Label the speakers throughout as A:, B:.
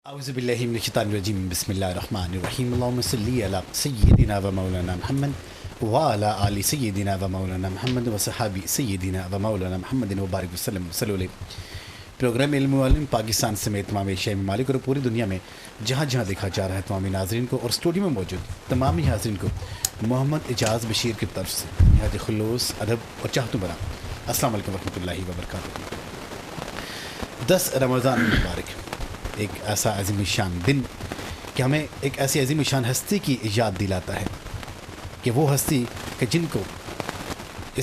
A: اعوذ باللہ من الشیطان الرجیم بسم اللہ الرحمن الرحیم اللہم صلی علی سیدنا و مولانا محمد وعلی آل سیدنا و مولانا محمد و صحابی سیدنا و مولانا محمد وبارک وسلم صلی اللہ علیہ. پروگرام علم علم پاکستان سمیت تمام ایشیائی ممالک اور پوری دنیا میں جہاں جہاں دیکھا جا رہا ہے تمام ناظرین کو اور اسٹوڈیو میں موجود تمام حاضرین کو محمد اعجاز بشیر کی طرف سے نہایت خلوص ادب اور چاہتوں برا السلام علیکم ورحمۃ اللہ وبرکاتہ. 10 رمضان المبارک ایک ایسا عظیم شان دن کہ ہمیں ایک ایسی عظیم شان ہستی کی یاد دلاتا ہے کہ وہ ہستی کہ جن کو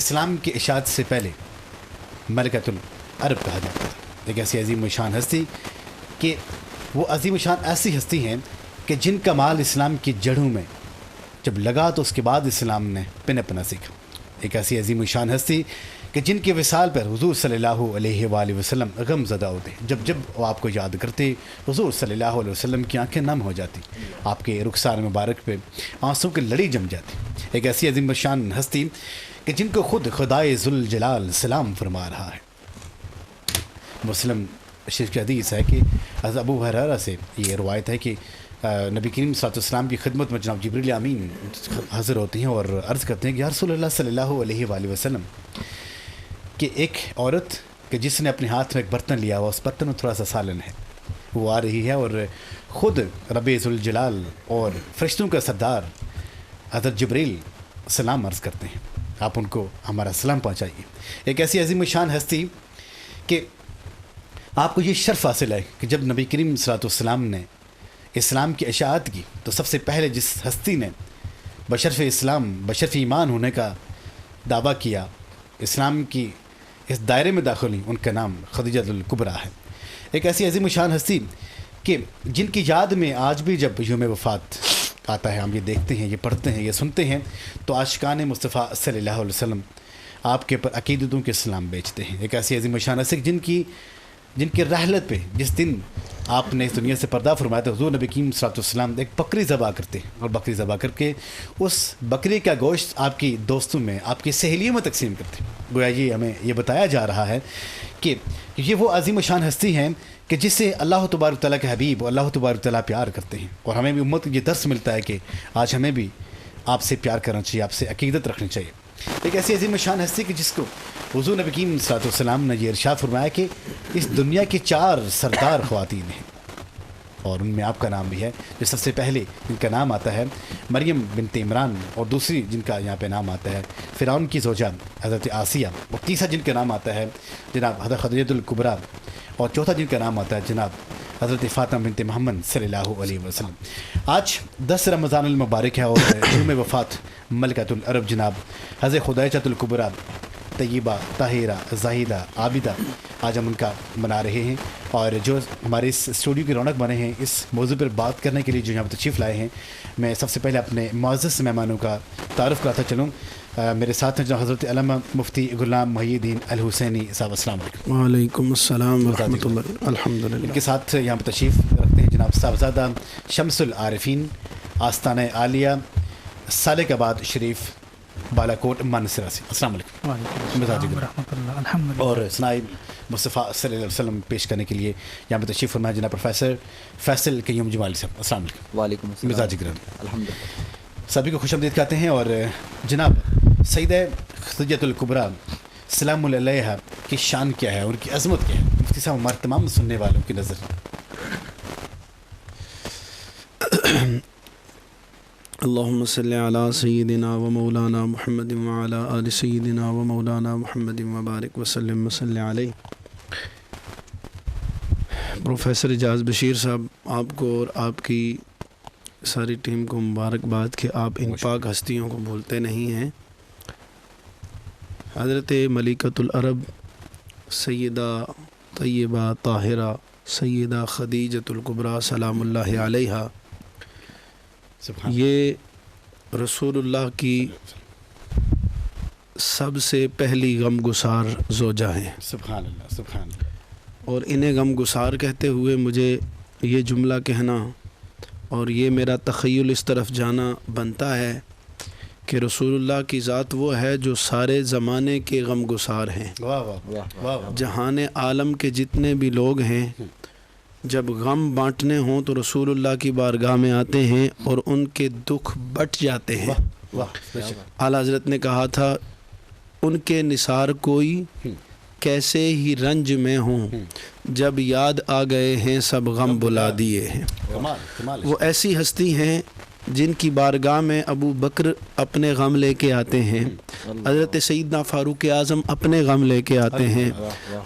A: اسلام کی اشاعت سے پہلے ملکۃ العرب کہا جاتا تھا. ایک ایسی عظیم شان ہستی کہ وہ عظیم شان ایسی ہستی ہیں کہ جن کا مال اسلام کی جڑوں میں جب لگا تو اس کے بعد اسلام نے پنپنا سیکھا. ایک ایسی عظیم شان ہستی کہ جن کے وصال پر حضور صلی اللہ علیہ وآلہ وسلم غم زدہ ہوتے. جب وہ آپ کو یاد کرتے حضور صلی اللہ علیہ وسلم کی آنکھیں نم ہو جاتی, آپ کے رخسار مبارک پہ آنسوں کی لڑی جم جاتی. ایک ایسی عظیم شان ہستی کہ جن کو خود خدائے ذوالجلال سلام فرما رہا ہے. مسلم شریف کی حدیث ہے کہ حضرت ابو ہریرہ سے یہ روایت ہے کہ نبی کریم صلی اللہ علیہ وسلم کی خدمت میں جناب جبریل امین حاضر ہوتے ہیں اور عرض کرتے ہیں کہ یا رسول اللہ صلی اللہ علیہ وآلہ وسلم کہ ایک عورت کہ جس نے اپنے ہاتھ میں ایک برتن لیا ہوا اس برتن میں تھوڑا سا سالن ہے, وہ آ رہی ہے اور خود رب ذوالجلال اور فرشتوں کا سردار حضرت جبریل سلام عرض کرتے ہیں, آپ ان کو ہمارا سلام پہنچائیے. ایک ایسی عظیم شان ہستی کہ آپ کو یہ شرف حاصل ہے کہ جب نبی کریم صلی اللہ علیہ وسلم نے اسلام کی اشاعت کی تو سب سے پہلے جس ہستی نے بشرف اسلام بشرف ایمان ہونے کا دعویٰ کیا, اسلام کی اس دائرے میں داخل ہوئی, ان کا نام خدیجہ الکبریٰ ہے. ایک ایسی عظیم شان ہستی کہ جن کی یاد میں آج بھی جب یوم وفات آتا ہے ہم یہ دیکھتے ہیں, یہ پڑھتے ہیں, یہ سنتے ہیں تو عاشقان مصطفیٰ صلی اللہ علیہ وسلم آپ کے پر عقیدتوں کے سلام بیچتے ہیں. ایک ایسی عظیم شان ہستی جن کی رحلت پہ جس دن آپ نے اس دنیا سے پردہ فرمایا تو حضور نبی کریم صلی اللہ علیہ وسلم ایک بکری ذبح کرتے اور بکری ذبح کر کے اس بکری کا گوشت آپ کی دوستوں میں آپ کی سہیلیوں میں تقسیم کرتے. گویا یہ ہمیں یہ بتایا جا رہا ہے کہ یہ وہ عظیم شان ہستی ہیں کہ جس سے اللہ تبارک تعالیٰ کے حبیب اور اللہ تبارک تعالیٰ پیار کرتے ہیں, اور ہمیں بھی امت کو یہ درس ملتا ہے کہ آج ہمیں بھی آپ سے پیار کرنا چاہیے, آپ سے عقیدت رکھنی چاہیے. ایک ایسی عظیم شان ہستی کہ جس کو حضور نبی کریم صلی اللہ علیہ وسلم نے یہ ارشاد فرمایا کہ اس دنیا کی 4 سردار خواتین ہیں اور ان میں آپ کا نام بھی ہے. جو سب سے پہلے جن کا نام آتا ہے مریم بنت عمران, اور دوسری جن کا یہاں پہ نام آتا ہے فرعون کی زوجہ حضرت آسیہ, اور تیسرا جن کا نام آتا ہے جناب حضرت خدیجہ الکبریٰ, اور چوتھا جن کا نام آتا ہے جناب حضرت فاطمہ بنت محمد صلی اللہ علیہ وسلم. آج 10 رمضان المبارک ہے اور یوم وفات ملکۃ العرب جناب حضرت خدیجہ الکبریٰ طیبہ طاہرہ زاہدہ عابدہ آج ہم ان کا منا رہے ہیں, اور جو ہمارے اس اسٹوڈیو کی رونق بنے ہیں اس موضوع پر بات کرنے کے لیے جو یہاں پر تشریف لائے ہیں, میں سب سے پہلے اپنے معزز مہمانوں کا تعارف کراتا چلوں. میرے ساتھ ہیں جو حضرت علامہ مفتی غلام محی الدین الحسینی صاحب, السلام علیکم.
B: وعلیکم السلام ورحمۃ اللہ. الحمد للہ.
A: ان کے ساتھ یہاں پر تشریف رکھتے ہیں جناب صاحبزادہ شمس العارفین آستانہ عالیہ سالک آباد شریف بالاکوٹ مانسرا سے, السلام علیکم.
C: وعلیکم السلام ورحمۃ اللہ. الحمد للہ.
A: اور ثنائے مصطفیٰ صلی اللہ علیہ وسلم پیش کرنے کے لیے یہاں پہ تشریف فرمایا جناب پروفیسر فیصل قیوم جمالی صاحب, السلام علیکم.
D: وعلیکم السلام.
A: مزاج گرم.
D: الحمد للہ.
A: سبھی کو خوش آمدید کہتے ہیں. اور جناب سیدہ خدیجہ الکبریٰ سلام علیہا کی شان کیا ہے, ان کی عظمت کیا ہے, مفتی صاحب ہمارے تمام سننے والوں کی نظر.
B: اللہم صلی علی سیدنا و مولانا محمد وعلی آل سیدنا و مولانا محمد وبارک وسلم وصلی علیہ. پروفیسر اعجاز بشیر صاحب, آپ کو اور آپ کی ساری ٹیم کو مبارکباد کہ آپ ان پاک ہستیوں کو بھولتے نہیں ہیں. حضرت ملکۃ العرب سیدہ طیبہ طاہرہ سیدہ خدیجۃ الکبریٰ سلام اللہ علیہا, یہ رسول اللہ کی سب سے پہلی غم گسار زوجہ ہیں.
A: سبحان اللہ سبحان اللہ.
B: اور انہیں غم گسار کہتے ہوئے مجھے یہ جملہ کہنا اور یہ میرا تخیل اس طرف جانا بنتا ہے کہ رسول اللہ کی ذات وہ ہے جو سارے زمانے کے غم گسار ہیں.
A: واہ واہ واہ واہ.
B: جہان عالم کے جتنے بھی لوگ ہیں جب غم بانٹنے ہوں تو رسول اللہ کی بارگاہ میں آتے ہیں اور ان کے دکھ بٹ جاتے ہیں. اعلیٰ حضرت نے کہا تھا ان کے نثار کوئی کیسے ہی رنج میں ہوں، جب یاد آ گئے ہیں سب غم بلا دیے ہیں. وہ ایسی ہستی ہیں جن کی بارگاہ میں ابو بکر اپنے غم لے کے آتے ہیں، حضرت سیدنا فاروق اعظم اپنے غم لے کے آتے ہیں،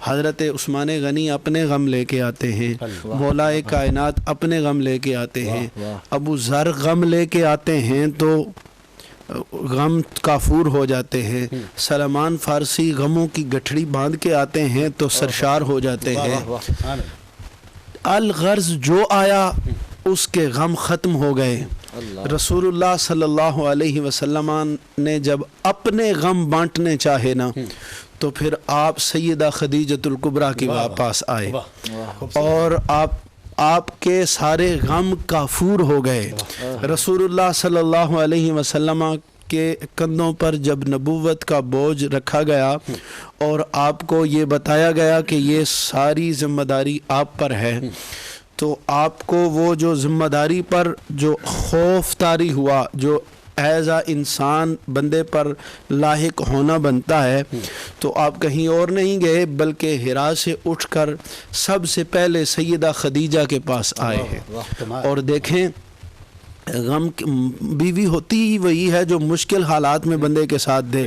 B: حضرت عثمان غنی اپنے غم لے کے آتے ہیں، مولا کائنات اپنے غم لے کے آتے ہیں، ابو ذر غم لے کے آتے ہیں تو غم کافور ہو جاتے ہیں، سلمان فارسی غموں کی گٹھڑی باندھ کے آتے ہیں تو سرشار ہو جاتے ہیں. الغرض جو آیا اس کے غم ختم ہو گئے. رسول اللہ صلی اللہ علیہ وسلم نے جب اپنے غم بانٹنے چاہے نا تو پھر آپ سیدہ خدیجۃ الکبریٰ کے پاس آئے اور آپ کے سارے غم کافور ہو گئے. رسول اللہ صلی اللہ علیہ وسلم کے کندھوں پر جب نبوت کا بوجھ رکھا گیا اور آپ کو یہ بتایا گیا کہ یہ ساری ذمہ داری آپ پر ہے، تو آپ کو وہ جو ذمہ داری پر جو خوف طاری ہوا، جو ایز اے انسان بندے پر لاحق ہونا بنتا ہے، تو آپ کہیں اور نہیں گئے بلکہ ہرا سے اٹھ کر سب سے پہلے سیدہ خدیجہ کے پاس آئے ہیں. اور دیکھیں غم بیوی ہوتی ہی وہی ہے جو مشکل حالات میں بندے کے ساتھ دے.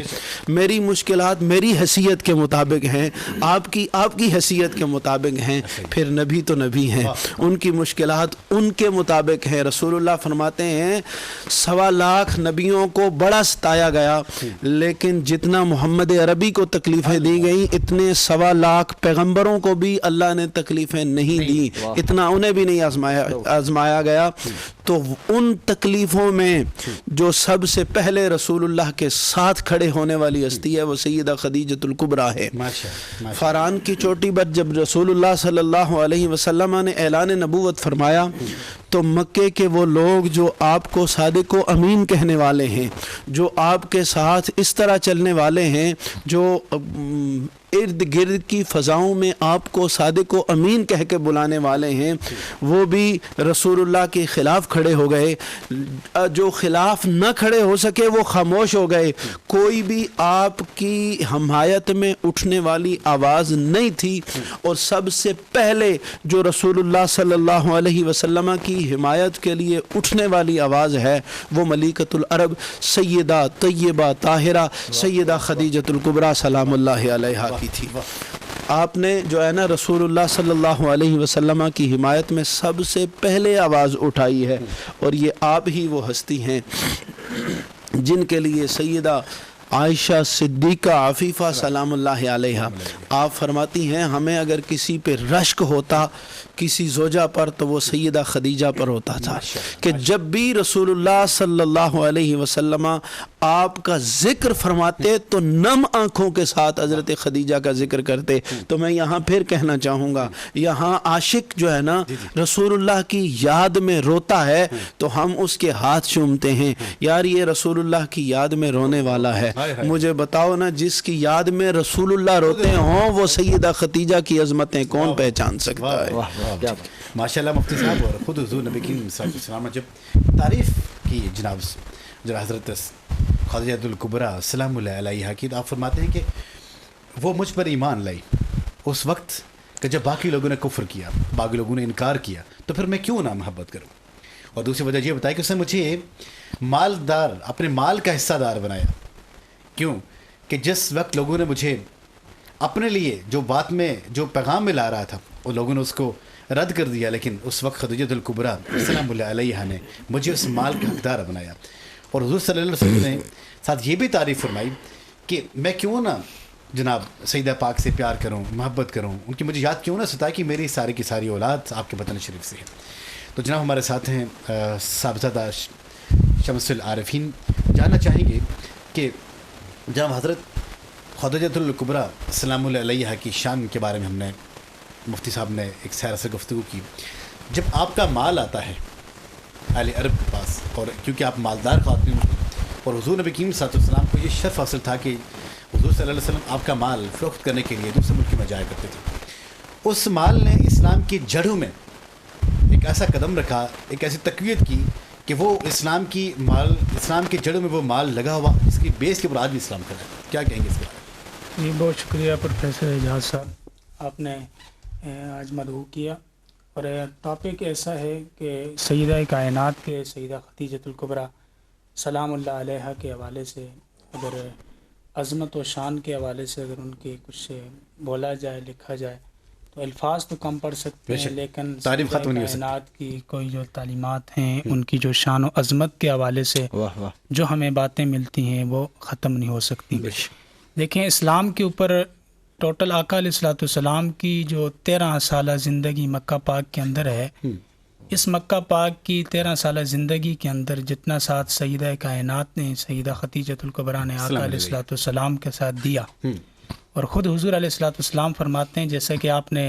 B: میری مشکلات میری حیثیت کے مطابق ہیں، آپ کی حیثیت کے مطابق ہیں، پھر نبی تو نبی ہیں، ان کی مشکلات ان کے مطابق ہیں. رسول اللہ فرماتے ہیں 1.25 لاکھ نبیوں کو بڑا ستایا گیا، لیکن جتنا محمد عربی کو تکلیفیں دی گئیں اتنے 1.25 لاکھ پیغمبروں کو بھی اللہ نے تکلیفیں نہیں دی، اتنا انہیں بھی نہیں آزمایا گیا. تو ان تکلیفوں میں جو سب سے پہلے رسول اللہ کے ساتھ کھڑے ہونے والی ہستی ہے وہ سیدہ خدیجۃ الکبریٰ ہے. فاران کی چوٹی پر جب رسول اللہ صلی اللہ علیہ وسلم نے اعلان نبوت فرمایا تو مکے کے وہ لوگ جو آپ کو صادق و امین کہنے والے ہیں، جو آپ کے ساتھ اس طرح چلنے والے ہیں، جو ارد گرد کی فضاؤں میں آپ کو صادق و امین کہہ کے بلانے والے ہیں، وہ بھی رسول اللہ کے خلاف کھڑے ہو گئے. جو خلاف نہ کھڑے ہو سکے وہ خاموش ہو گئے. کوئی بھی آپ کی حمایت میں اٹھنے والی آواز نہیں تھی. اور سب سے پہلے جو رسول اللہ صلی اللہ علیہ وسلم کی حمایت کے لیے اٹھنے والی آواز ہے وہ ملکۃ العرب سیدہ طیبہ طاہرہ سیدہ خدیجۃ الکبریٰ سلام اللہ علیہا کی تھی. آپ نے جو ہے نا رسول اللہ صلی اللہ علیہ وسلم کی حمایت میں سب سے پہلے آواز اٹھائی ہے، اور یہ آپ ہی وہ ہستی ہیں جن کے لیے سیدہ عائشہ صدیقہ عفیفہ سلام اللہ علیہا آپ فرماتی ہیں ہمیں اگر کسی پہ رشک ہوتا کسی زوجہ پر تو وہ سیدہ خدیجہ پر ہوتا تھا کہ جب بھی رسول اللہ صلی اللہ علیہ وسلم آپ کا ذکر فرماتے تو نم آنکھوں کے ساتھ حضرت خدیجہ کا ذکر کرتے. تو میں یہاں پھر کہنا چاہوں گا، یہاں عاشق جو ہے نا رسول اللہ کی یاد میں روتا ہے تو ہم اس کے ہاتھ چومتے ہیں، یار یہ رسول اللہ کی یاد میں رونے والا ہے. مجھے بتاؤ نا جس کی یاد میں رسول اللہ روتے ہوں وہ سیدہ خدیجہ کی عظمتیں کون پہچان سکتا ہے.
A: ماشاءاللہ مفتی صاحب. اور خود حضور نبی کریم صلی اللہ علیہ وسلم جب تعریف کی جناب حضرت خدیجۃ الکبریٰ سلام اللہ علیہا کی، تو آپ فرماتے ہیں کہ وہ مجھ پر ایمان لائی اس وقت کہ جب باقی لوگوں نے کفر کیا، باقی لوگوں نے انکار کیا، تو پھر میں کیوں نہ محبت کروں. اور دوسری وجہ یہ بتائی کہ اس نے مجھے مالدار اپنے مال کا حصہ دار بنایا. کیوں کہ جس وقت لوگوں نے مجھے اپنے لیے جو بات میں جو پیغام میں لا رہا تھا وہ لوگوں نے اس کو رد کر دیا، لیکن اس وقت خدیجۃ الکبریٰ سلام اللہ علیہا نے مجھے اس مال کا حقدار بنایا. اور حضور صلی اللہ علیہ وسلم نے ساتھ یہ بھی تعریف فرمائی کہ میں کیوں نہ جناب سیدہ پاک سے پیار کروں، محبت کروں، ان کی مجھے یاد کیوں نہ ستائے کہ میری ساری کی ساری اولاد آپ کے وطن شریف سے ہے. تو جناب ہمارے ساتھ ہیں صاحبزادہ شمس العارفین. جاننا چاہیں گے کہ جناب حضرت خدیجۃ الکبریٰ سلام اللہ علیہا کی شان کے بارے میں ہم نے مفتی صاحب نے ایک سیر سے گفتگو کی. جب آپ کا مال آتا ہے اہل عرب کے پاس، اور کیونکہ آپ مالدار خاتون ہیں اور حضور نبی کریم صلی اللہ علیہ وسلم کو یہ شرف حاصل تھا کہ حضور صلی اللہ علیہ وسلم آپ کا مال فروخت کرنے کے لیے دوسرے ملک میں جایا کرتے تھے. اس مال نے اسلام کی جڑوں میں ایک ایسا قدم رکھا, ایک ایسی تقویت کی کہ وہ اسلام کے جڑوں میں وہ مال لگا ہوا, اس کی بیس کے اوپر آج بھی اسلام کھڑا ہے. کیا کہیں گے اس بارے میں؟
C: جی بہت شکریہ پروفیسر اعجاز صاحب, آپ نے آج مدعو کیا. اور ٹاپک ایسا ہے کہ سیدہ کائنات کے سیدہ خدیجۃ الکبریٰ سلام اللہ علیہا کے حوالے سے, اگر عظمت و شان کے حوالے سے اگر ان کے کچھ بولا جائے, لکھا جائے, تو الفاظ تو کم پڑ سکتے ہیں, لیکن
A: تعریف ختم نہیں ہو
C: کائنات کی کوئی جو تعلیمات ہیں, ان کی جو شان و عظمت کے حوالے سے جو ہمیں باتیں ملتی ہیں وہ ختم نہیں ہو سکتی. دیکھیں, اسلام کے اوپر ٹوٹل آقا علیہ الصلوۃ والسلام کی جو 13 سالہ زندگی مکہ پاک کے اندر ہے, اس مکہ پاک کی 13 سالہ زندگی کے اندر جتنا ساتھ سیدہ کائنات نے سیدہ خدیجۃ الکبریٰ نے آقا علیہ الصلوۃ والسلام کے ساتھ دیا, اور خود حضور علیہ الصلوۃ والسلام فرماتے ہیں, جیسا کہ آپ نے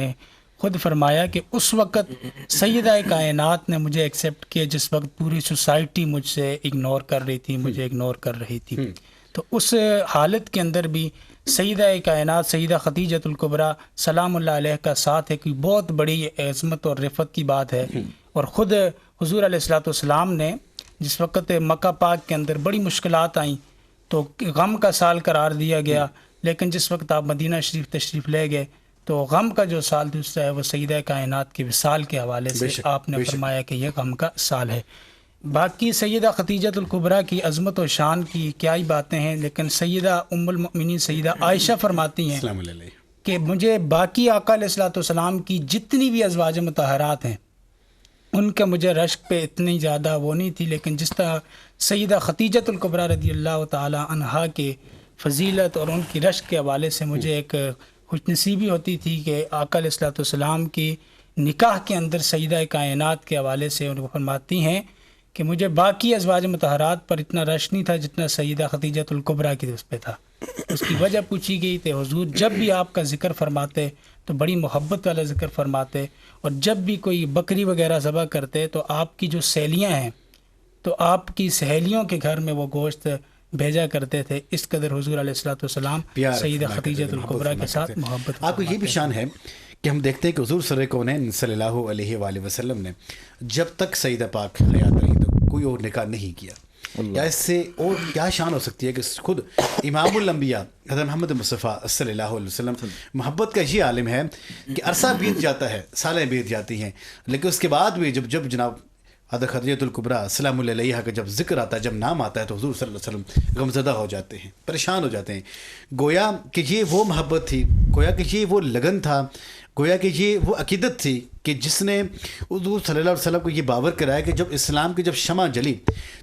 C: خود فرمایا کہ اس وقت سیدہ کائنات نے مجھے ایکسیپٹ کیا جس وقت پوری سوسائٹی مجھ سے اگنور کر رہی تھی, مجھے اگنور کر رہی تھی. تو اس حالت کے اندر بھی سیدہ کائنات سیدہ خدیجۃ الکبریٰ سلام اللہ علیہ کا ساتھ ایک بہت بڑی عظمت اور رفعت کی بات ہے. اور خود حضور علیہ الصلوۃ والسلام نے جس وقت مکہ پاک کے اندر بڑی مشکلات آئیں تو غم کا سال قرار دیا گیا, لیکن جس وقت آپ مدینہ شریف تشریف لے گئے تو غم کا جو سال دوسرا ہے وہ سیدہ کائنات کے وصال کے حوالے سے آپ نے فرمایا کہ یہ غم کا سال ہے. باقی سیدہ خدیجۃ الکبریٰ کی عظمت و شان کی کیا ہی باتیں ہیں, لیکن سیدہ ام المؤمنین سیدہ عائشہ فرماتی ہیں کہ مجھے باقی آقا علیہ الصلوۃ والسلام کی جتنی بھی ازواج مطہرات ہیں ان کا مجھے رشک پہ اتنی زیادہ وہ نہیں تھی, لیکن جس طرح سیدہ خدیجۃ الکبریٰ رضی اللہ تعالی عنہا کے فضیلت اور ان کی رشک کے حوالے سے مجھے ایک خوش نصیبی ہوتی تھی کہ آقا علیہ الصلوۃ والسلام کی نکاح کے اندر سیدہ کائنات کے حوالے سے ان کو فرماتی ہیں کہ مجھے باقی ازواج مطہرات پر اتنا رش نہیں تھا جتنا سیدہ خدیجۃ الکبریٰ کی اس پہ تھا. اس کی وجہ پوچھی گئی تو حضور جب بھی آپ کا ذکر فرماتے تو بڑی محبت والا ذکر فرماتے, اور جب بھی کوئی بکری وغیرہ ذبح کرتے تو آپ کی جو سہیلیاں ہیں تو آپ کی سہیلیوں کے گھر میں وہ گوشت بھیجا کرتے تھے. اس قدر حضور علیہ الصلوۃ والسلام سیدہ خدیجۃ الکبریٰ کے ساتھ محبت.
A: آپ کو یہ بھی شان ہے کہ ہم دیکھتے ہیں کہ حضور سر کونین صلی اللہ علیہ وآلہ وسلم نے جب تک سیدہ پاک حیات رہی تو کوئی اور نکاح نہیں کیا. یا اس سے اور کیا شان ہو سکتی ہے کہ خود امام الانبیاء حضرت محمد مصطفیٰ صلی اللہ علیہ وسلم محبت کا یہ عالم ہے کہ عرصہ بیت جاتا ہے, سالیں بیت جاتی ہیں, لیکن اس کے بعد بھی جب جناب حضرت خدیجۃ الکبریٰ سلام اللہ علیہا کا جب ذکر آتا ہے, جب نام آتا ہے تو حضور صلی اللہ علیہ وسلم غمزدہ ہو جاتے ہیں, پریشان ہو جاتے ہیں. گویا کہ یہ وہ محبت تھی, گویا کہ یہ وہ لگن تھا, گویا کہ یہ وہ عقیدت تھی کہ جس نے حضور صلی اللہ علیہ وسلم کو یہ باور کرایا کہ جب اسلام کی جب شمع جلی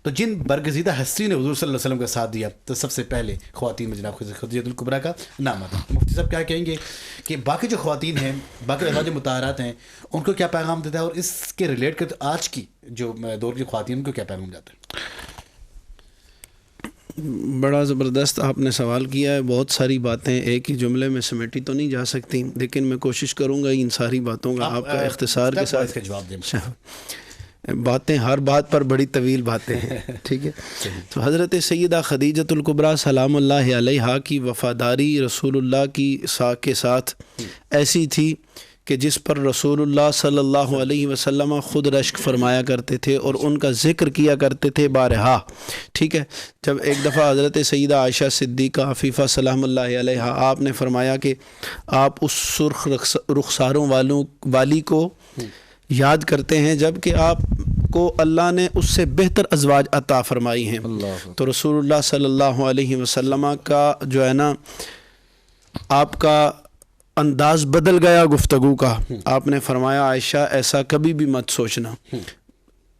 A: تو جن برگزیدہ ہستی نے حضور صلی اللہ علیہ وسلم کا ساتھ دیا تو سب سے پہلے خواتین میں جناب خدیجۃ الکبریٰ کا نام آتا. مفتی صاحب کیا کہیں گے کہ باقی جو خواتین ہیں, باقی ازواج مطہرات ہیں, ان کو کیا پیغام دیتا ہے, اور اس کے ریلیٹ کر آج کی جو دور کی خواتین کو کیا پیغام جاتا ہے؟
B: بڑا زبردست آپ نے سوال کیا ہے. بہت ساری باتیں ایک ہی جملے میں سمیٹی تو نہیں جا سکتی, لیکن میں کوشش کروں گا ان ساری باتوں کا آپ کا اختصار کے ساتھ
A: جواب دیں.
B: باتیں ہر بات پر بڑی طویل باتیں ہیں, ٹھیک ہے. تو حضرت سیدہ خدیجۃ الکبریٰ سلام اللہ علیہا کی وفاداری رسول اللہ کی کے ساتھ ایسی تھی کہ جس پر رسول اللہ صلی اللہ علیہ وسلم خود رشک فرمایا کرتے تھے اور ان کا ذکر کیا کرتے تھے بارہا, ٹھیک ہے. جب ایک دفعہ حضرت سیدہ عائشہ صدیقہ عفیفہ سلام اللہ علیہا آپ نے فرمایا کہ آپ اس سرخ رخساروں والی کو یاد کرتے ہیں جب کہ آپ کو اللہ نے اس سے بہتر ازواج عطا فرمائی ہیں. تو رسول اللہ صلی اللہ علیہ وسلم کا جو ہے نا آپ کا انداز بدل گیا گفتگو کا. آپ نے فرمایا عائشہ ایسا کبھی بھی مت سوچنا.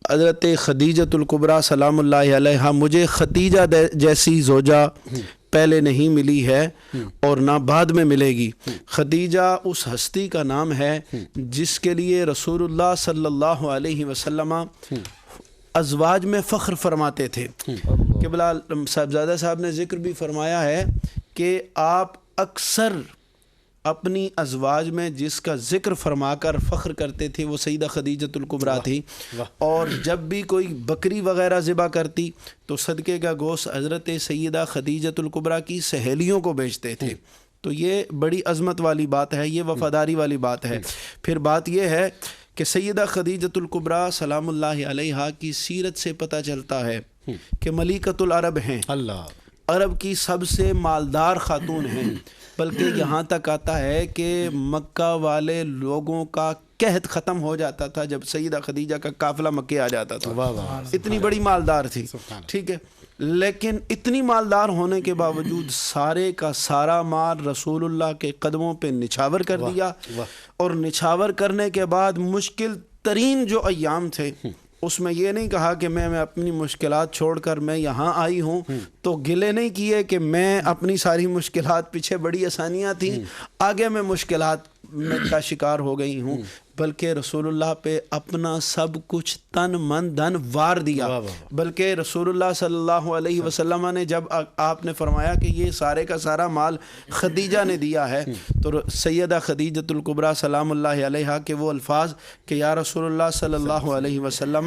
B: حضرت خدیجۃ الکبریٰ سلام اللہ علیہا مجھے خدیجہ جیسی زوجہ پہلے نہیں ملی ہے اور نہ بعد میں ملے گی. خدیجہ اس ہستی کا نام ہے جس کے لیے رسول اللہ صلی اللہ علیہ وسلم ازواج میں فخر فرماتے تھے. قبلہ صاحبزادہ صاحب نے ذکر بھی فرمایا ہے کہ آپ اکثر اپنی ازواج میں جس کا ذکر فرما کر فخر کرتے تھے وہ سیدہ خدیجۃ الکبریٰ تھی. اور جب بھی کوئی بکری وغیرہ ذبح کرتی تو صدقے کا گوشت حضرت سیدہ خدیجۃ الکبریٰ کی سہیلیوں کو بیچتے تھے. تو یہ بڑی عظمت والی بات ہے, یہ وفاداری والی بات ہے. پھر بات یہ ہے کہ سیدہ خدیجۃ الکبریٰ سلام اللہ علیہا کی سیرت سے پتہ چلتا ہے کہ ملیکۃ العرب ہیں،
A: اللہ،
B: عرب کی سب سے مالدار خاتون ہیں، بلکہ یہاں تک آتا ہے کہ مکہ والے لوگوں کا قحط ختم ہو جاتا تھا جب سیدہ خدیجہ کا قافلہ مکے آ جاتا تھا.
A: واہ واہ،
B: اتنی بڑی مالدار تھی.
A: سبحان اللہ.
B: ٹھیک ہے، لیکن اتنی مالدار ہونے کے باوجود سارے کا سارا مال رسول اللہ کے قدموں پہ نچھاور کر دیا. اور نچھاور کرنے کے بعد مشکل ترین جو ایام تھے اس میں یہ نہیں کہا کہ میں اپنی مشکلات چھوڑ کر میں یہاں آئی ہوں، تو گلے نہیں کیے کہ میں اپنی ساری مشکلات، پیچھے بڑی آسانیاں تھیں، آگے میں مشکلات کا شکار ہو گئی ہوں، بلکہ رسول اللہ پہ اپنا سب کچھ تن من دھن وار دیا. بلکہ رسول اللہ صلی اللہ علیہ وسلم نے جب آپ نے فرمایا کہ یہ سارے کا سارا مال خدیجہ نے دیا ہے، تو سیدہ خدیجۃ الکبریٰ سلام اللہ علیہا کے وہ الفاظ کہ یا رسول اللہ صلی اللہ علیہ وسلم،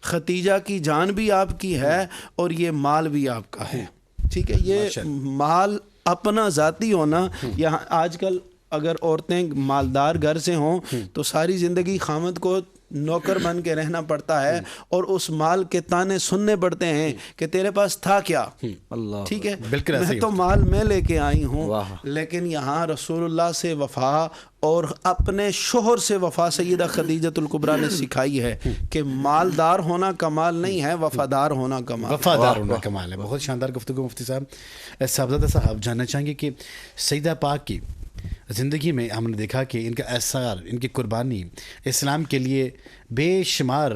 B: خدیجہ کی جان بھی آپ کی ہے اور یہ مال بھی آپ کا ہے. ٹھیک ہے، یہ مال اپنا ذاتی ہونا. یہاں آج کل اگر عورتیں مالدار گھر سے ہوں تو ساری زندگی خامد کو نوکر بن کے رہنا پڑتا ہے اور اس مال کے تانے سننے پڑتے ہیں کہ تیرے پاس تھا کیا.
A: اللہ،
B: ٹھیک ہے،
A: بالکل
B: میں تو مال میں لے کے آئی ہوں، لیکن یہاں رسول اللہ سے وفا اور اپنے شوہر سے وفا سیدہ خدیجۃ الکبریٰ نے سکھائی ہے کہ مالدار ہونا کمال نہیں ہے، وفادار ہونا کمال.
A: وفادار ہونا کمال ہے. بہت شاندار گفتگو مفتی صاحب. صاحبزادہ صاحب جاننا چاہیں گے کہ سیدہ پاک کی زندگی میں ہم نے دیکھا کہ ان کا اثر، ان کی قربانی اسلام کے لیے بے شمار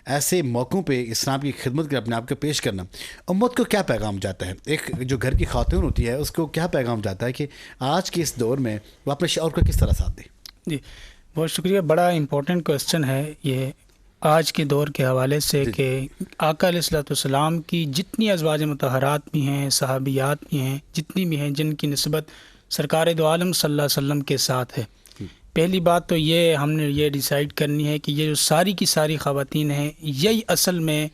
A: ایسے موقعوں پہ اسلام کی خدمت کر اپنے آپ کو پیش کرنا، امت کو کیا پیغام جاتا ہے؟ ایک جو گھر کی خاتون ہوتی ہے اس کو کیا پیغام جاتا ہے کہ آج کے اس دور میں وہ اپنے شوہر کو کس طرح ساتھ دے؟
C: جی بہت شکریہ، بڑا امپورٹنٹ کوسچن ہے یہ آج کے دور کے حوالے سے کہ آقا علیہ الصلوۃ والسلام کی جتنی ازواج مطہرات بھی ہیں، صحابیات بھی ہیں، جتنی بھی ہیں جن کی نسبت سرکار دو عالم صلی اللہ علیہ وسلم کے ساتھ ہے. پہلی بات تو یہ ہم نے یہ ڈیسائیڈ کرنی ہے کہ یہ جو ساری کی ساری خواتین ہیں یہی اصل میں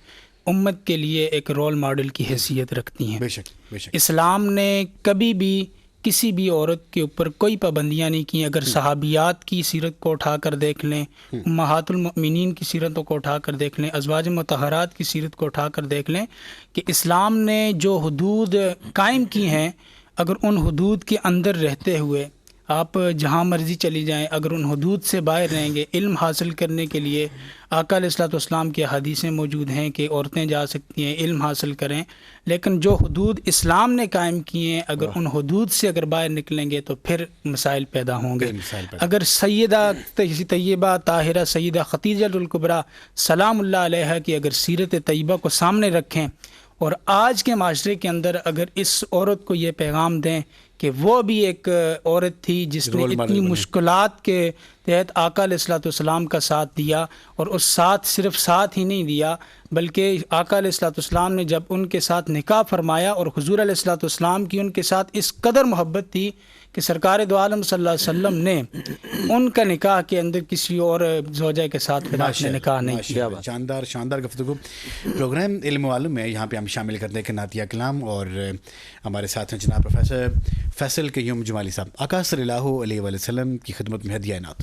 C: امت کے لیے ایک رول ماڈل کی حیثیت رکھتی ہیں.
A: بے شک، بے شک.
C: اسلام نے کبھی بھی کسی بھی عورت کے اوپر کوئی پابندیاں نہیں کی. اگر صحابیات کی سیرت کو اٹھا کر دیکھ لیں، امہات المؤمنین کی سیرتوں کو اٹھا کر دیکھ لیں، ازواج مطہرات کی سیرت کو اٹھا کر دیکھ لیں کہ اسلام نے جو حدود قائم کی ہیں، اگر ان حدود کے اندر رہتے ہوئے آپ جہاں مرضی چلی جائیں، اگر ان حدود سے باہر رہیں گے، علم حاصل کرنے کے لیے آقا علیہ الصلوۃ والسلام کی حدیثیں موجود ہیں کہ عورتیں جا سکتی ہیں، علم حاصل کریں، لیکن جو حدود اسلام نے قائم کیے ہیں اگر ان حدود سے اگر باہر نکلیں گے تو پھر مسائل پیدا ہوں گے. اگر سیدہ طیبہ طاہرہ سیدہ خدیجہ الکبریٰ سلام اللہ علیہا کی اگر سیرت طیبہ کو سامنے رکھیں اور آج کے معاشرے کے اندر اگر اس عورت کو یہ پیغام دیں کہ وہ بھی ایک عورت تھی جس نے اتنی مشکلات کے تحت آقا علیہ الصلوۃ والسلام کا ساتھ دیا، اور اس ساتھ صرف ساتھ ہی نہیں دیا بلکہ آقا علیہ الصلوۃ والسلام نے جب ان کے ساتھ نکاح فرمایا اور حضور علیہ الصلوۃ والسلام کی ان کے ساتھ اس قدر محبت تھی کہ سرکار دو عالم صلی اللہ علیہ وسلم نے ان کا نکاح کے اندر کسی اور زوجہ کے ساتھ نے نکاح نہیں کیا.
A: شاندار شاندار گفتگو. پروگرام علم و معلوم میں یہاں پہ ہم شامل کرتے ہیں کہ نعتیہ کلام، اور ہمارے ساتھ ہیں جناب پروفیسر فیصل قیوم جمالی صاحب. آقا صلی اللہ علیہ وآلہ وسلم کی خدمت میں ہدیہ نعت.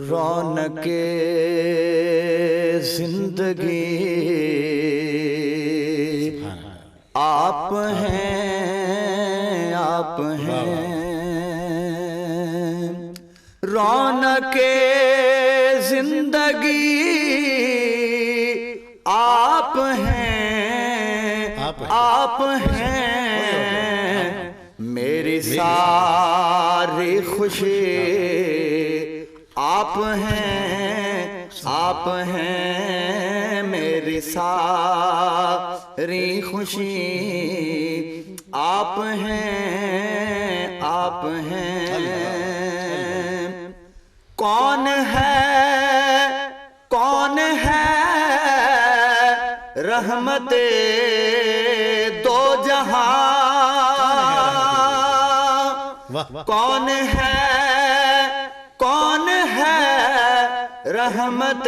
D: رونق زندگی آپ ہیں، آپ ہیں. رونق زندگی آپ ہیں، آپ ہیں. میری ساری خوشی آپ ہیں، آپ ہیں. میری ساری خوشی آپ ہیں، آپ ہیں. کون ہے، کون ہے رحمت دو جہاں؟ کون ہے، کون ہے رحمت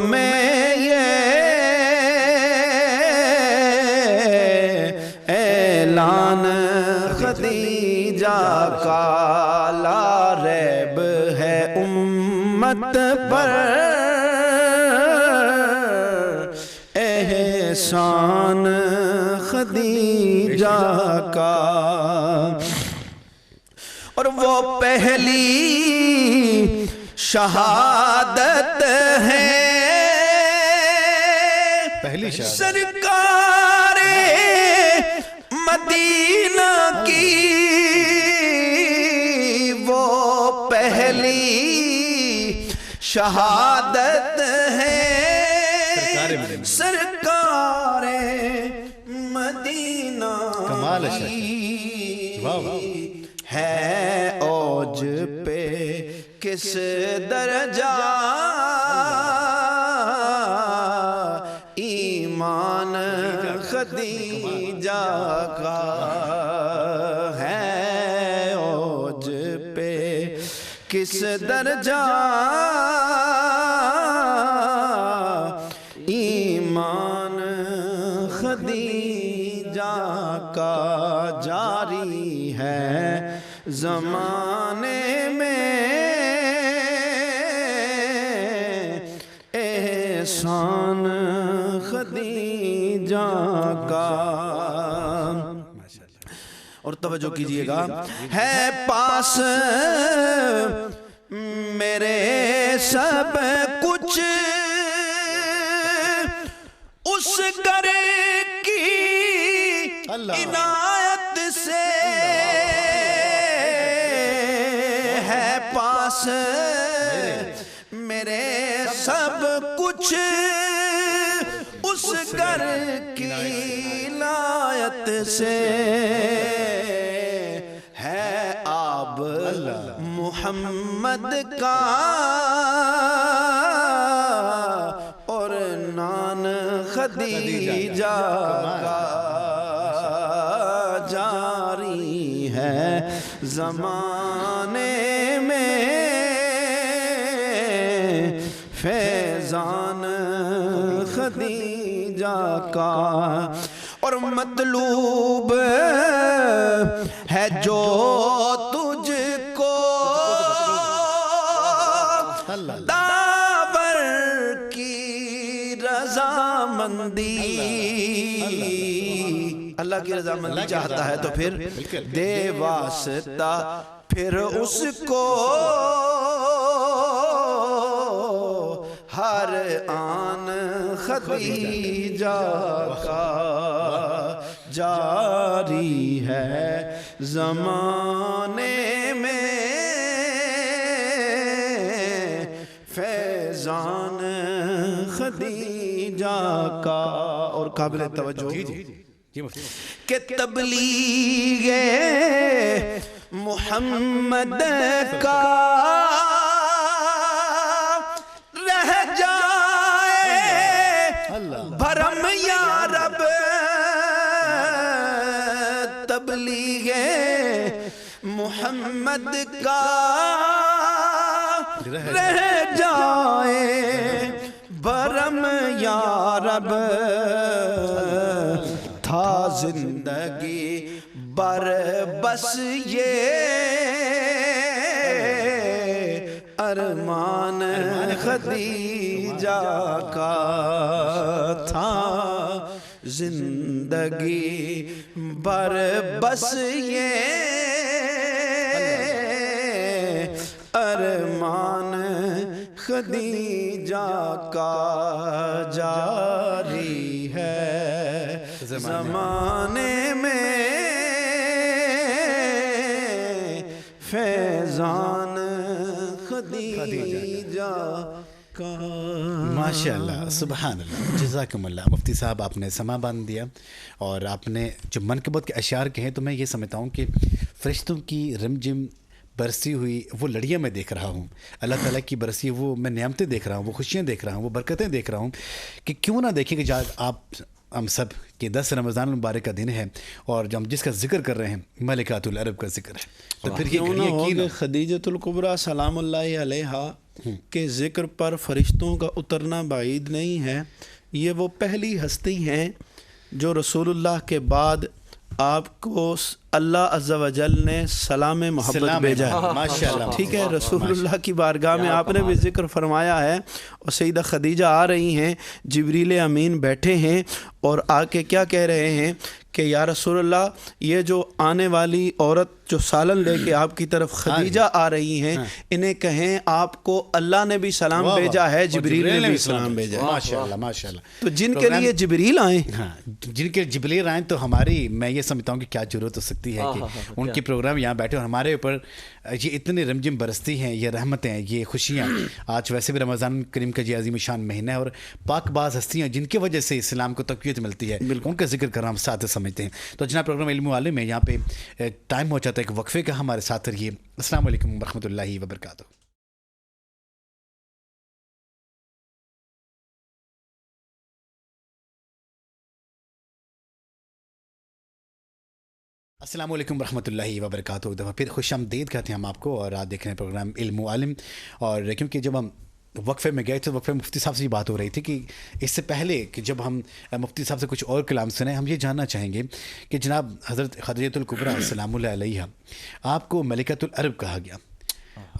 B: میں یہ اعلان خدیجہ کا لا ریب ہے امت پر احسان خدیجہ کا. اور وہ پہلی شہادت ہے
A: پہلی شہادت
B: سرکار مدینہ کی، وہ پہلی شہادت ہے سرکار مدینہ کی. ہے اوج پہ کس درجہ ایمان خدیجہ کا، ہے اوج پہ کس درجہ ایمان خدیجہ کا. جاری ہے زمانے میں احسان خدیجہ کا. اور توجہ کیجئے گا، ہے پاس میرے سب کچھ اس گھر کی عنایت سے، ہے پاس میرے سب کچھ اس گھر کی عنایت سے، ہے آب محمد کا اور نان خدیجہ کا. جاری ہے زمانے میں فیضان خدیجہ کا. اور مطلوب ہے جو تجھ کو داور کی رضامندی، اللہ کی رضامندی چاہتا ہے تو پھر دے واسطہ پھر اس کو ہر آن خدیجہ کا. جاری ہے زمانے میں فیضان خدیجہ کا. اور قابل توجہ کہ تبلیغ محمد کا رہ جائے بھرم یا رب، تبلیغ محمد کا رہ جائے بھرم یا رب، تھا زندگی بر بس یہ ارمان خدیجہ کا، تھا زندگی بر بس یہ ارمان خدیجہ کا. جاری ہے زمانے میں فیضان خدیجہ کا.
A: ماشاءاللہ، سبحان اللہ، جزاکم اللہ. مفتی صاحب آپ نے سما باندھ دیا، اور آپ نے جو منقبت کے اشعار کہیں تو میں یہ سمجھتا ہوں کہ فرشتوں کی رمجم برسی ہوئی وہ لڑیاں میں دیکھ رہا ہوں، اللہ تعالیٰ کی برسی وہ میں نعمتیں دیکھ رہا ہوں، وہ خوشیاں دیکھ رہا ہوں، وہ برکتیں دیکھ رہا ہوں، کہ کیوں نہ دیکھیں کہ جب آپ ہم سب کہ 10 رمضان المبارک کا دن ہے اور جو ہم جس کا ذکر کر رہے ہیں ملکات العرب کا ذکر ہے، تو پھر یہ یقین
B: خدیجۃ الکبریٰ سلام اللہ علیہا کے ذکر پر فرشتوں کا اترنا بعید نہیں ہے. یہ وہ پہلی ہستی ہیں جو رسول اللہ کے بعد آپ کو اللہ عز و جل نے سلام محبت بھیجا ہے.
A: ماشاءاللہ،
B: ٹھیک ہے، رسول اللہ کی بارگاہ میں آپ نے بھی ذکر فرمایا ہے، اور سیدہ خدیجہ آ رہی ہیں، جبریل امین بیٹھے ہیں اور آ کے کیا کہہ رہے ہیں کہ یا رسول اللہ، یہ جو آنے والی عورت جو سالن لے کے آپ کی طرف خدیجہ آ رہی ہیں، انہیں کہیں آپ کو اللہ نے بھی سلام بھیجا ہے، جبریل نے بھی سلام بھیجا ہے.
A: ماشاءاللہ ماشاءاللہ.
B: تو جن کے لیے جبریل آئیں،
A: ہاں، جن کے جبریل آئیں، تو ہماری میں یہ سمجھتا ہوں کہ کیا ضرورت ہو سکتی ہے کہ ان کے پروگرام یہاں بیٹھے اور ہمارے اوپر یہ اتنے رمجم برستی ہیں، یہ رحمتیں ہیں، یہ خوشیاں. آج ویسے بھی رمضان کریم کا یہ عظیم شان مہینہ ہے اور پاک باز ہستیاں جن کی وجہ سے اسلام کو تقویت ملتی ہے، ان کا ذکر کرنا ہم ساتھ سمجھتے ہیں. تو جناب پروگرام علم و عالم میں یہاں پہ ٹائم ہو جاتا ہے ایک وقفے کا، ہمارے ساتھ رہیے. السلام علیکم ورحمۃ اللہ وبرکاتہ. السلام علیکم ورحمۃ اللہ وبرکاتہ. ایک دفعہ پھر خوش آمدید کہتے ہیں ہم آپ کو، اور آپ دیکھ رہے ہیں پروگرام علم و عالم. اور کیونکہ جب ہم وقفے میں گئے تھے، وقفے میں مفتی صاحب سے یہ بات ہو رہی تھی کہ اس سے پہلے کہ جب ہم مفتی صاحب سے کچھ اور کلام سنیں، ہم یہ جاننا چاہیں گے کہ جناب حضرت خدیجۃ الکبریٰ سلام اللہ علیہا آپ کو ملکۃ العرب کہا گیا،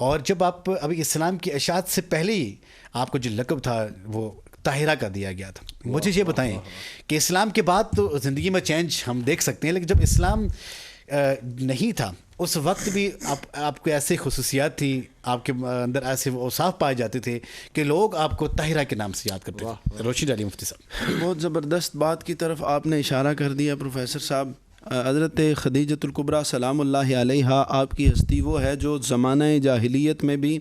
A: اور جب آپ ابھی اسلام کی اشاعت سے پہلے ہی آپ کو جو لقب تھا وہ طاہرہ کا دیا گیا تھا. مجھے یہ بتائیں کہ اسلام کے بعد تو زندگی میں چینج ہم دیکھ سکتے ہیں، لیکن جب اسلام نہیں تھا اس وقت بھی آپ کو ایسی خصوصیات تھی، آپ کے اندر ایسے اوصاف پائے جاتے تھے کہ لوگ آپ کو طاہرہ کے نام سے یاد کرتے تھے. روشنی ڈالیے مفتی صاحب.
B: بہت زبردست بات کی طرف آپ نے اشارہ کر دیا پروفیسر صاحب. حضرت خدیجۃ الکبریٰ سلام اللہ علیہا آپ کی ہستی وہ ہے جو زمانہ جاہلیت میں بھی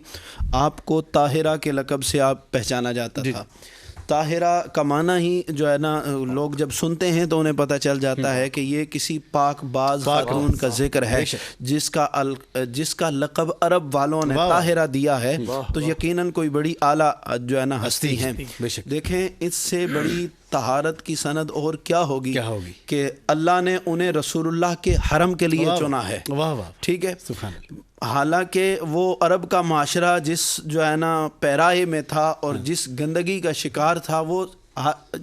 B: آپ کو طاہرہ کے لقب سے آپ پہچانا جاتا تھا. طاہرہ کا معنی ہی جو ہے نا، لوگ جب سنتے ہیں تو انہیں پتہ چل جاتا ہے کہ یہ کسی پاک باز خاتون کا ذکر ہے جس کا لقب عرب والوں نے طاہرہ دیا ہے، تو یقیناً کوئی بڑی اعلیٰ جو ہے نا ہستی ہیں. دیکھیں، اس سے بڑی طہارت کی سند اور کیا ہوگی کہ اللہ نے انہیں رسول اللہ کے حرم کے لیے چنا ہے. ٹھیک ہے، حالانکہ وہ عرب کا معاشرہ جس جو ہے نا پیرائے میں تھا اور جس گندگی کا شکار تھا، وہ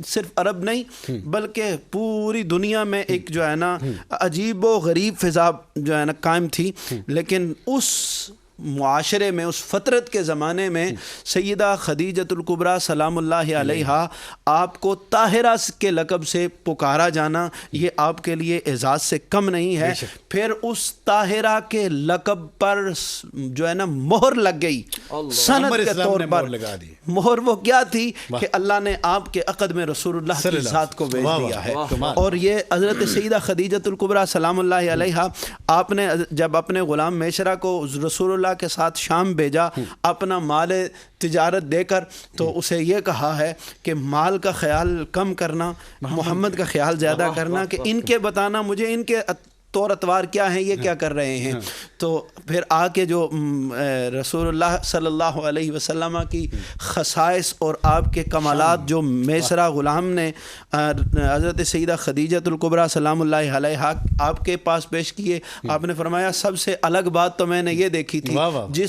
B: صرف عرب نہیں بلکہ پوری دنیا میں ایک جو ہے نا عجیب و غریب فضا جو ہے نا قائم تھی. لیکن اس معاشرے میں، اس فطرت کے زمانے میں سیدہ خدیجۃ الکبریٰ سلام اللہ علیہا آپ کو طاہرہ کے لقب سے پکارا جانا، یہ آپ کے لیے اعزاز سے کم نہیں ہے. پھر اس طاہرہ کے لقب پر جو ہے نا مہر لگ گئی، سند کے طور پر مہر. وہ کیا تھی کہ اللہ نے آپ کے عقد میں رسول اللہ کی ذات کو بھیج دیا ہے. اور یہ حضرت سیدہ خدیجۃ الکبریٰ سلام اللہ علیہا آپ نے جب اپنے غلام میسرہ کو رسول اللہ کے ساتھ شام بھیجا اپنا مال تجارت دے کر، تو اسے یہ کہا ہے کہ مال کا خیال کم کرنا، محمد کا خیال زیادہ کرنا، کہ ان کے بتانا مجھے ان کے طور اتوار کیا ہیں، یہ کیا کر رہے ہیں. تو پھر آ کے جو رسول اللہ صلی اللہ علیہ وسلم کی خصائص اور آپ کے کمالات جو میسرہ غلام نے حضرت سیدہ خدیجۃ الکبریٰ سلام اللہ علیہا آپ کے پاس پیش کیے، آپ نے فرمایا سب سے الگ بات تو میں نے یہ دیکھی تھی،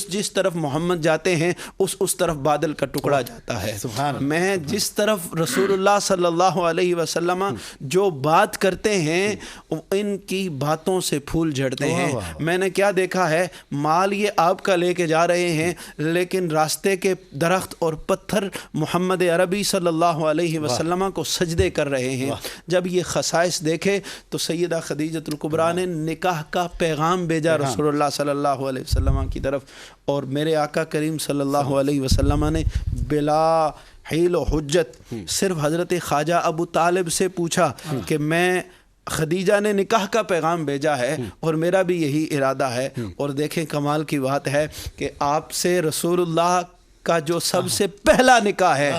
B: جس طرف محمد جاتے ہیں اس طرف بادل کا ٹکڑا جاتا ہے. میں جس طرف رسول اللہ صلی اللہ علیہ وسلم جو بات کرتے ہیں ان کی باتوں سے پھول جھڑتے ہیں. میں نے کیا دیکھا ہے، مال یہ آپ کا لے کے جا رہے ہیں، لیکن راستے کے درخت اور پتھر محمد عربی صلی اللہ علیہ وسلم کو سجدے کر رہے ہیں. جب یہ خصائص دیکھے تو سیدہ خدیجۃ الکبریٰ نے نکاح کا پیغام بھیجا رسول اللہ صلی اللہ علیہ وسلم کی طرف، اور میرے آقا کریم صلی اللہ علیہ وسلم نے بلا حیل و حجت صرف حضرت خواجہ ابو طالب سے پوچھا کہ میں خدیجہ نے نکاح کا پیغام بھیجا ہے اور میرا بھی یہی ارادہ ہے. اور دیکھیں کمال کی بات ہے کہ آپ سے رسول اللہ کا جو سب سے پہلا نکاح ہے،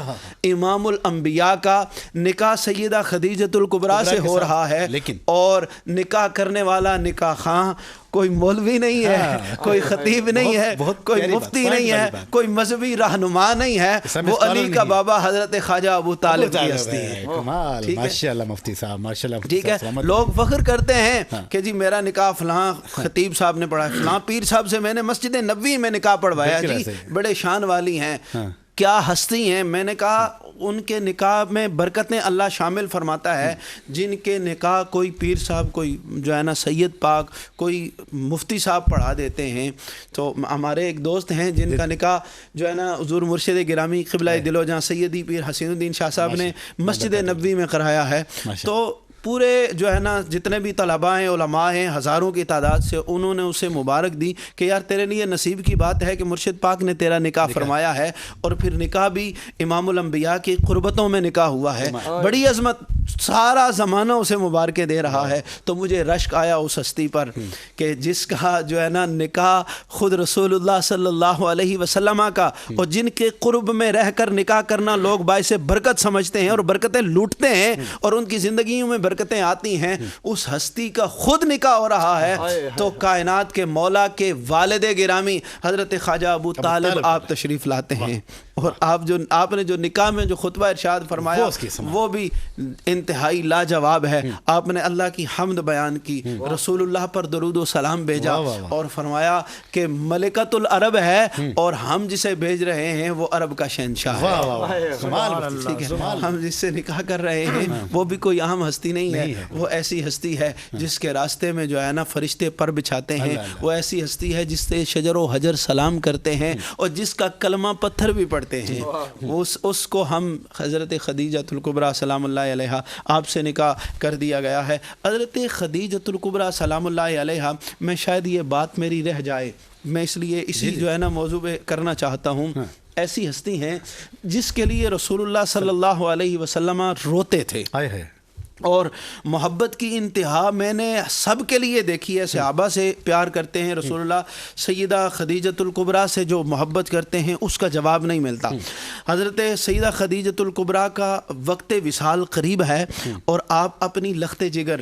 B: امام الانبیاء کا نکاح سیدہ خدیجۃ الکبریٰ سے ہو رہا ہے، اور نکاح کرنے والا نکاح خواہ کوئی مولوی نہیں ہے, کوئی خطیب نہیں ہے, کوئی مفتی نہیں ہے, کوئی مذہبی رہنما نہیں ہے, وہ علی کا بابا حضرت خواجہ ابو طالب کی ہستی ہے.
A: کمال, ماشاءاللہ مفتی صاحب, ماشاءاللہ.
B: ٹھیک ہے, لوگ فخر کرتے ہیں کہ جی میرا نکاح فلاں خطیب صاحب نے پڑھا, فلاں پیر صاحب سے میں نے مسجد نبوی میں نکاح پڑھوایا, جی بڑے شان والی ہیں, کیا ہستی ہیں. میں نے کہا ان کے نکاح میں برکتیں اللہ شامل فرماتا ہے جن کے نکاح کوئی پیر صاحب, کوئی جو ہے نا سید پاک, کوئی مفتی صاحب پڑھا دیتے ہیں. تو ہمارے ایک دوست ہیں جن کا نکاح جو ہے نا حضور مرشد گرامی قبلہ دل و جہاں سیدی پیر حسین الدین شاہ صاحب نے مسجد نبوی میں کرایا ہے. تو پورے جو ہے نا جتنے بھی طلباء ہیں, علماء ہیں, ہزاروں کی تعداد سے انہوں نے اسے مبارک دی کہ یار تیرے لیے نصیب کی بات ہے کہ مرشد پاک نے تیرا نکاح فرمایا ہے, اور پھر نکاح بھی امام الانبیاء کی قربتوں میں نکاح ہوا ہے. بڑی عظمت, سارا زمانہ اسے مبارکیں دے رہا ہے. تو مجھے رشک آیا اس ہستی پر کہ جس کا جو ہے نا نکاح خود رسول اللہ صلی اللہ علیہ وسلم کا, اور جن کے قرب میں رہ کر نکاح کرنا لوگ باعث برکت سمجھتے ہیں اور برکتیں لوٹتے ہیں اور ان کی زندگیوں میں برکتیں آتی ہیں, اس ہستی کا خود نکاح ہو رہا ہے. تو کائنات کے مولا کے والد گرامی حضرت خواجہ ابو طالب آپ تشریف لاتے ہیں, اور آپ نے جو نکاح میں جو خطبہ ارشاد فرمایا وہ بھی انتہائی لاجواب ہے. آپ نے اللہ کی حمد بیان کی, رسول اللہ پر درود و سلام بھیجا, اور فرمایا کہ ملکۃ العرب ہے اور ہم جسے بھیج رہے ہیں وہ عرب کا شہنشاہ ہے. ہم جس سے نکاح کر رہے ہیں وہ بھی کوئی عام ہستی نہیں ہے, وہ ایسی ہستی ہے جس کے راستے میں جو ہے نا فرشتے پر بچھاتے ہیں, وہ ایسی ہستی ہے جس سے شجر و حجر سلام کرتے ہیں, اور جس کا کلمہ پتھر بھی پڑھتے ہیں. اس کو ہم حضرت خدیجۃ الکبریٰ سلام اللہ علیہا آپ سے نکاح کر دیا گیا ہے. حضرت خدیجۃ الکبریٰ سلام اللہ علیہا, میں شاید یہ بات میری رہ جائے, میں اس لیے اسی جو ہے نا موضوع پہ کرنا چاہتا ہوں. ایسی ہستی ہیں جس کے لیے رسول اللہ صلی اللہ علیہ وسلم روتے تھے, اور محبت کی انتہا میں نے سب کے لیے دیکھی ہے. صحابہ سے پیار کرتے ہیں رسول اللہ, سیدہ خدیجۃ الکبریٰ سے جو محبت کرتے ہیں اس کا جواب نہیں ملتا. حضرت سیدہ خدیجۃ الکبریٰ کا وقت وصال قریب ہے, اور آپ اپنی لخت جگر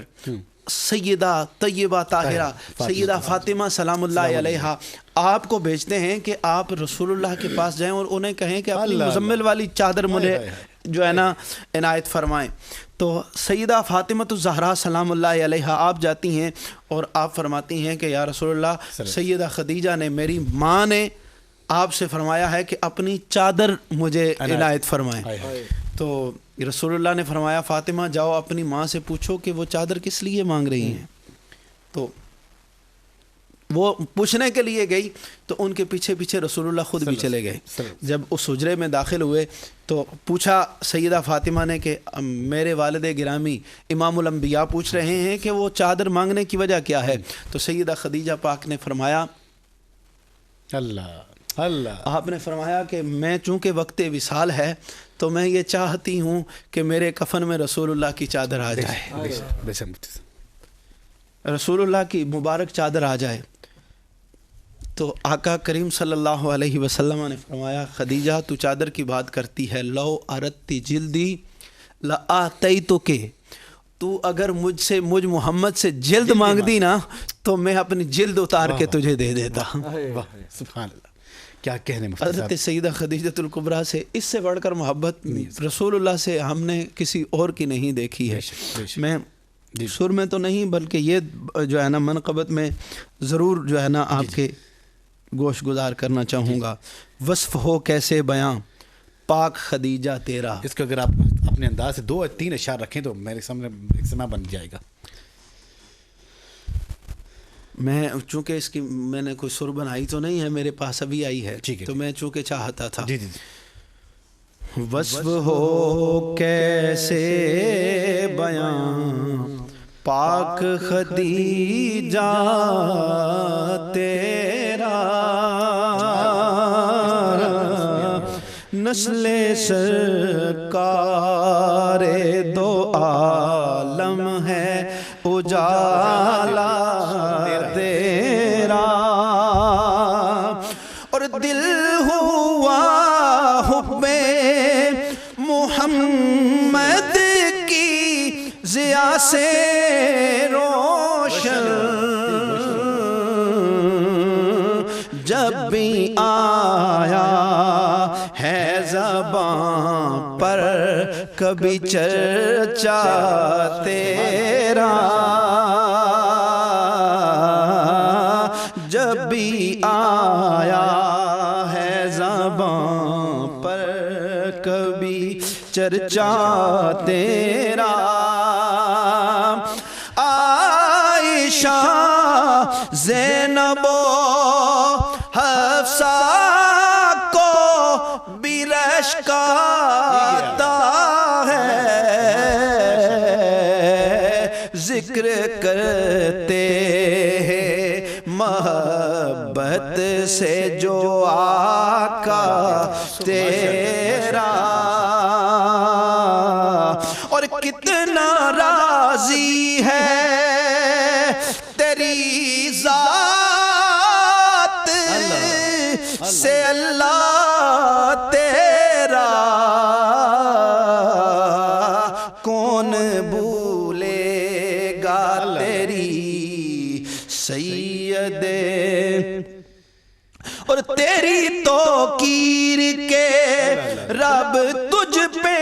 B: سیدہ طیبہ طاہرہ سیدہ فاطمہ سلام اللہ علیہا آپ کو بھیجتے ہیں کہ آپ رسول اللہ کے پاس جائیں اور انہیں کہیں کہ اپنی مزمل والی چادر مجھے جو ہے نا عنایت فرمائیں. تو سیدہ فاطمہ الزہرا سلام اللہ علیہا آپ جاتی ہیں اور آپ فرماتی ہیں کہ یا رسول اللہ, سیدہ خدیجہ نے, میری ماں نے آپ سے فرمایا ہے کہ اپنی چادر مجھے عنایت فرمائیں. تو رسول اللہ نے فرمایا فاطمہ جاؤ اپنی ماں سے پوچھو کہ وہ چادر کس لیے مانگ رہی ہیں. تو وہ پوچھنے کے لیے گئی تو ان کے پیچھے پیچھے رسول اللہ خود بھی چلے گئے. جب اس حجرے میں داخل ہوئے تو پوچھا سیدہ فاطمہ نے کہ میرے والد گرامی امام الانبیاء پوچھ رہے ہیں کہ وہ چادر مانگنے کی وجہ کیا ہے. تو سیدہ خدیجہ پاک نے فرمایا آپ نے فرمایا کہ میں چونکہ وقت وصال ہے تو میں یہ چاہتی ہوں کہ میرے کفن میں رسول اللہ کی چادر آ جائے, رسول اللہ کی مبارک چادر آ جائے. تو آقا کریم صلی اللہ علیہ وسلم نے فرمایا خدیجہ تو چادر کی بات کرتی ہے, لو اردتی جلدی لآتیتک, تو اگر مجھ محمد سے جلد مانگتی نا تو میں اپنی جلد اتار کے تجھے دے دیتا.
A: سبحان اللہ, کیا کہنے.
B: حضرت سیدہ خدیجۃ الکبریٰ سے اس سے بڑھ کر محبت رسول اللہ سے ہم نے کسی اور کی نہیں دیکھی ہے. میں سر میں تو نہیں بلکہ یہ جو ہے نا منقبت میں ضرور جو ہے نا آپ کے گوش گزار کرنا چاہوں گا. وصف ہو کیسے بیاں پاک خدیجہ تیرا.
A: اس کو اگر آپ اپنے انداز سے 2-3 اشعار رکھیں تو میرے سامنے ایک سما بن جائے گا.
B: میں چونکہ اس کی میں نے کوئی سر بنائی تو نہیں ہے, میرے پاس ابھی آئی ہے, تو میں چونکہ چاہتا تھا. وصف ہو کیسے بیاں پاک خدیجہ تیرا, نسل سرکار دو عالم ہے اجالا تیرا, اور دل ہوا حب محمد کی ضیا سے روشن, بھی آیا ہے زباں پر کبھی چرچا تیرا، جب بھی آیا ہے زباں پر کبھی چرچا تیرا، عائشہ زینب و حفصہ کو بھی رشک آتا ہے، ذکر کرتے ہیں محبت سے جو آقا تیرا، اور کتنا راضی ہے تیری ذات سے اللہ تیرا، کون بھولے گا تیری سید، اور تیری توقیر کے رب تجھ پہ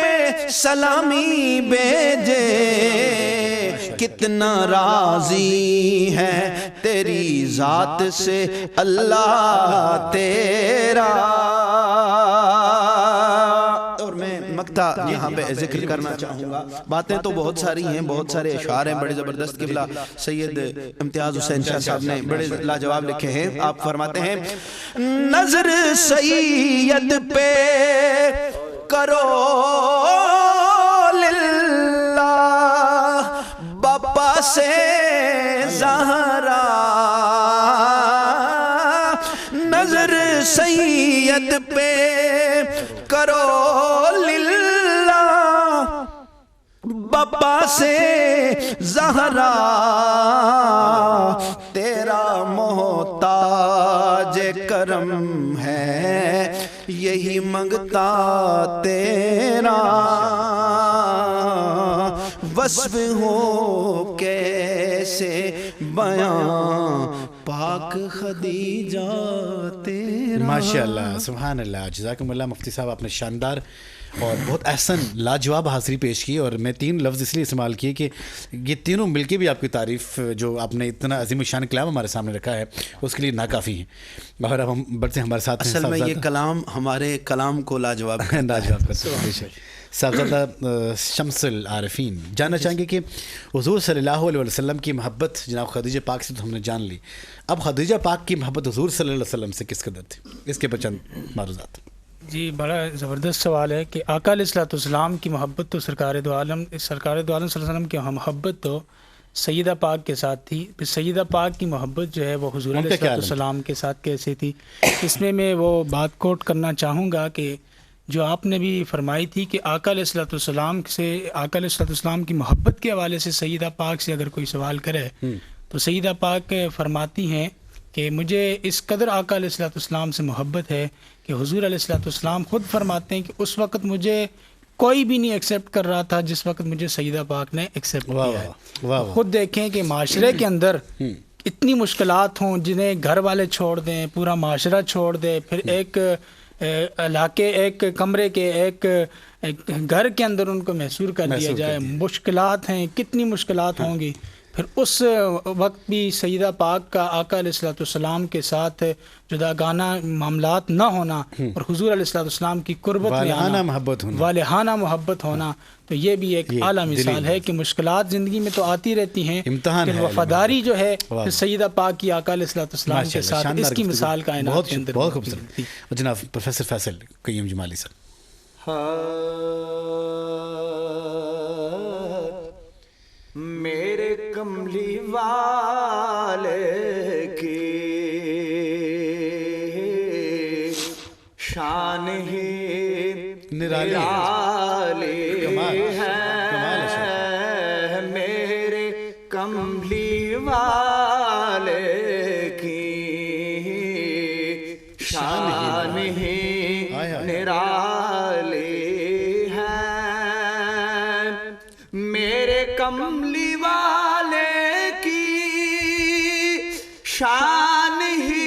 B: سلامی بھیجے، کتنا راضی ہے تیری ذات سے اللہ تیرا۔ اور میں مقطع یہاں پہ ذکر کرنا چاہوں گا، باتیں تو بہت ساری ہیں، بہت سارے اشعار ہیں بڑے زبردست، قبلہ سید امتیاز حسین شاہ صاحب نے بڑے لاجواب لکھے ہیں۔ آپ فرماتے ہیں نظر سید پہ کرو للہ، باپا سے زہرا، نظر سید پہ کرو للہ، باپا سے زہرا، تیرا محتاج کرم ہے یہی منگتا تیرا، وصف ہو کیسے بیان پاک خدیجہ تیرا۔
A: ماشاءاللہ، سبحان اللہ، جزاکم اللہ مفتی صاحب، آپ نے شاندار اور بہت احسن لاجواب حاضری پیش کی، اور میں 3 لفظ اس لیے استعمال کیے کہ یہ تینوں مل کے بھی آپ کی تعریف جو آپ نے اتنا عظیم الشان کلام ہمارے سامنے رکھا ہے اس کے لیے ناکافی ہیں، اور اب ہم بڑھتے ہیں ہمارے ساتھ۔
B: اصل میں یہ کلام ہمارے کلام کو لاجواب
A: لاجواب کرتے ہیں۔ صاحبزادہ شمس العارفین، جاننا چاہیں گے کہ حضور صلی اللہ علیہ وسلم کی محبت جناب خدیجہ پاک سے تو ہم نے جان لی، اب خدیجہ پاک کی محبت حضور صلی اللہ علیہ وسلم سے کس قدر تھی، اس کے چند معروضات۔
C: جی بڑا زبردست سوال ہے کہ آقا علیہ الصلوۃ والسلام کی محبت تو سرکار دو عالم صلی اللہ علیہ وسلم کی محبت تو سیدہ پاک کے ساتھ تھی، پھر سیدہ پاک کی محبت جو ہے وہ حضور علیہ الصلوۃ والسلام کے ساتھ کیسے تھی، اس میں وہ بات کوٹ کرنا چاہوں گا کہ جو آپ نے بھی فرمائی تھی کہ آقا علیہ الصلوۃ والسلام کی محبت کے حوالے سے سیدہ پاک سے اگر کوئی سوال کرے تو سیدہ پاک فرماتی ہیں کہ مجھے اس قدر آقا علیہ الصلوۃ والسلام سے محبت ہے کہ حضور علیہ الصلوۃ والسلام خود فرماتے ہیں کہ اس وقت مجھے کوئی بھی نہیں ایکسیپٹ کر رہا تھا جس وقت مجھے سیدہ پاک نے ایکسیپٹ کیا ہے۔ خود دیکھیں کہ معاشرے کے اندر اتنی مشکلات ہوں جنہیں گھر والے چھوڑ دیں، پورا معاشرہ چھوڑ دے، پھر ایک علاقے، ایک کمرے کے، ایک گھر کے اندر ان کو محصور کر دیا جائے، مشکلات ہیں، کتنی مشکلات ہوں گی، پھر اس وقت بھی سیدہ پاک کا آقا علیہ الصلوۃ والسلام کے ساتھ جداگانہ معاملات نہ ہونا اور حضور علیہ الصلوۃ والسلام کی قربت میں آنا، والہانہ محبت ہونا، تو یہ بھی ایک اعلیٰ مثال ہے کہ مشکلات زندگی میں تو آتی رہتی ہیں، لیکن وفاداری جو ہے سیدہ پاک کی آقا علیہ الصلوۃ والسلام کے ساتھ، اس کی مثال کائنات کے اندر
A: بہت خوبصورت۔ جناب پروفیسر فیصل قیم جمالی صاحب۔
D: میرے کملی والے کی شان ہی نرالی ہے، میرے کملی والے کی شان ہی نرالی ہے، میرے کملی والے کی شان ہی